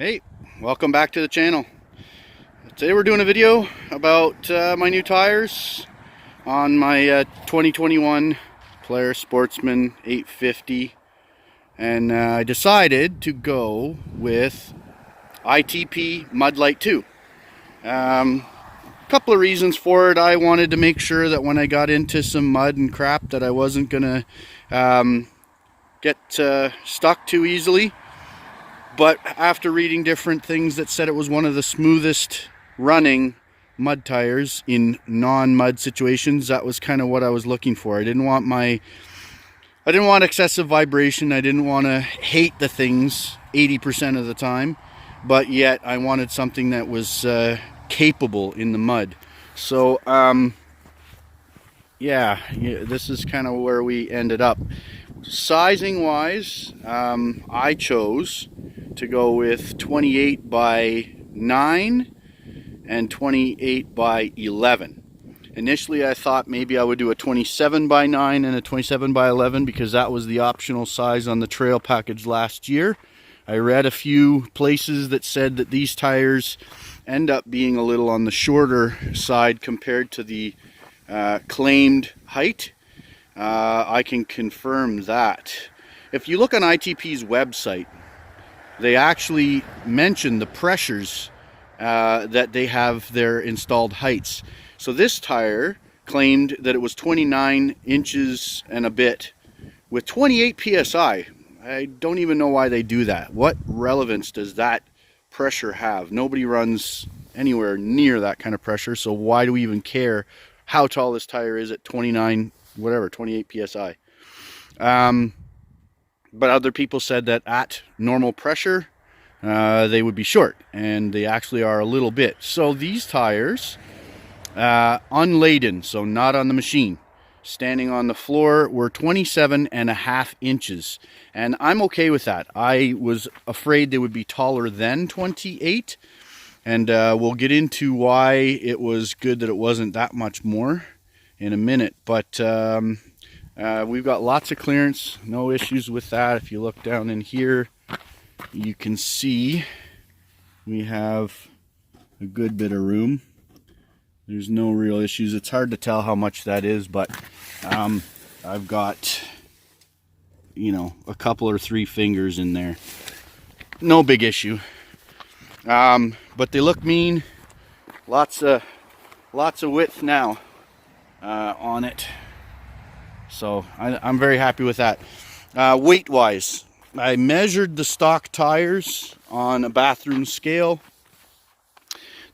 Hey, welcome back to the channel. Today we're doing a video about my new tires on my 2021 Polaris Sportsman 850, and I decided to go with ITP Mudlight 2. Couple of reasons for it. I wanted to make sure that when I got into some mud and crap that I wasn't gonna get stuck too easily. But after reading different things that said it was one of the smoothest running mud tires in non-mud situations, that was kind of what I was looking for. I didn't want excessive vibration. I didn't want to hate the things 80% of the time, but yet I wanted something that was capable in the mud. So yeah, this is kind of where we ended up. Sizing wise, I chose to go with 28 by 9 and 28 by 11. Initially I thought maybe I would do a 27 by 9 and a 27 by 11 because that was the optional size on the trail package last year. I read a few places that said that these tires end up being a little on the shorter side compared to the claimed height. I can confirm that. If you look on ITP's website, they actually mention the pressures that they have their installed heights. So this tire claimed that it was 29 inches and a bit with 28 psi. I don't even know why they do that. What relevance does that pressure have? Nobody runs anywhere near that kind of pressure, so why do we even care how tall this tire is at 28 psi? But other people said that at normal pressure they would be short, and they actually are a little bit. So these tires, unladen, so not on the machine, standing on the floor, were 27.5 inches, and I'm okay with that. I was afraid they would be taller than 28, and we'll get into why it was good that it wasn't that much more in a minute. But we've got lots of clearance, no issues with that. If you look down in here, you can see we have a good bit of room. There's no real issues. It's hard to tell how much that is, but I've got, you know, a couple or three fingers in there. No big issue. But they look mean. Lots of width now on it. So I'm very happy with that. Weight wise, I measured the stock tires on a bathroom scale.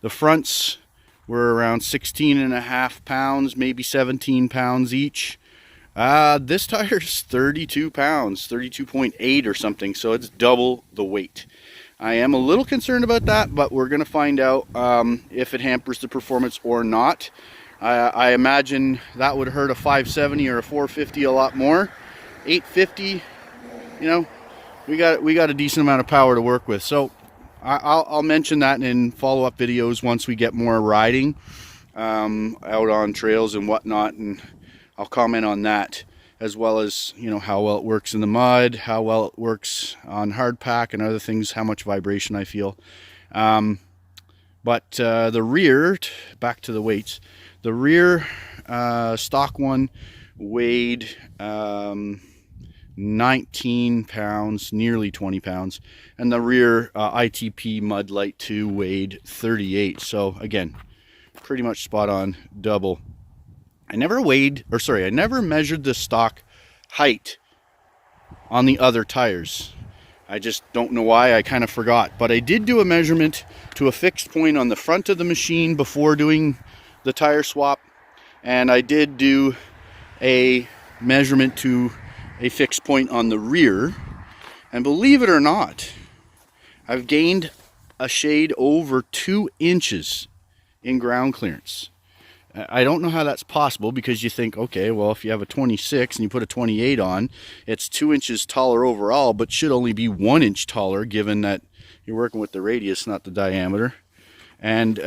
The fronts were around 16.5 pounds, maybe 17 pounds each. This tire is 32 pounds, 32.8 or something, so it's double the weight. I am a little concerned about that, but we're going to find out if it hampers the performance or not. I imagine that would hurt a 570 or a 450 a lot more. 850, you know, we got a decent amount of power to work with. So I'll mention that in follow-up videos once we get more riding out on trails and whatnot, and I'll comment on that, as well as, you know, how well it works in the mud, how well it works on hard pack and other things, how much vibration I feel. But the rear, back to the weights, the rear stock one weighed 19 pounds, nearly 20 pounds, and the rear ITP Mudlight 2 weighed 38. So again, pretty much spot on, double. I never measured the stock height on the other tires. I just don't know why. I kind of forgot, but I did do a measurement to a fixed point on the front of the machine before doing the tire swap, and I did do a measurement to a fixed point on the rear, and believe it or not, I've gained a shade over 2 inches in ground clearance. I don't know how that's possible, because you think, okay, well, if you have a 26 and you put a 28 on, it's 2 inches taller overall, but should only be 1 inch taller, given that you're working with the radius, not the diameter. And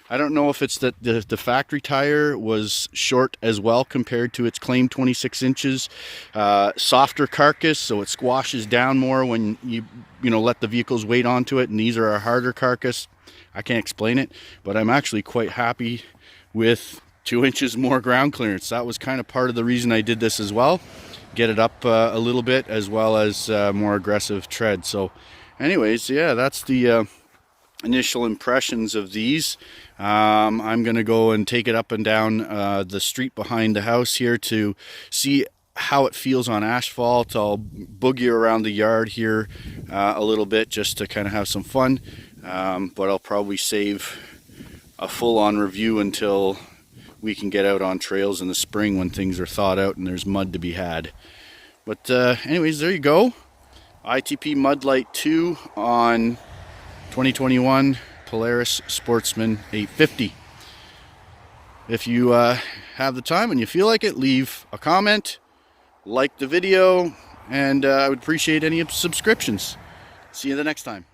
I don't know if it's that the factory tire was short as well compared to its claimed 26 inches. Softer carcass, so it squashes down more when you let the vehicle's weight onto it, and these are a harder carcass. I can't explain it, but I'm actually quite happy with 2 inches more ground clearance. That was kind of part of the reason I did this as well. Get it up a little bit, as well as more aggressive tread. So anyways, yeah, that's the initial impressions of these. I'm gonna go and take it up and down the street behind the house here to see how it feels on asphalt. I'll boogie around the yard here a little bit just to kind of have some fun, but I'll probably save a full-on review until we can get out on trails in the spring when things are thawed out and there's mud to be had. But anyways, there you go. ITP Mudlight 2 on 2021 Polaris Sportsman 850. If you have the time and you feel like it, leave a comment, like the video, and I would appreciate any subscriptions. See you the next time.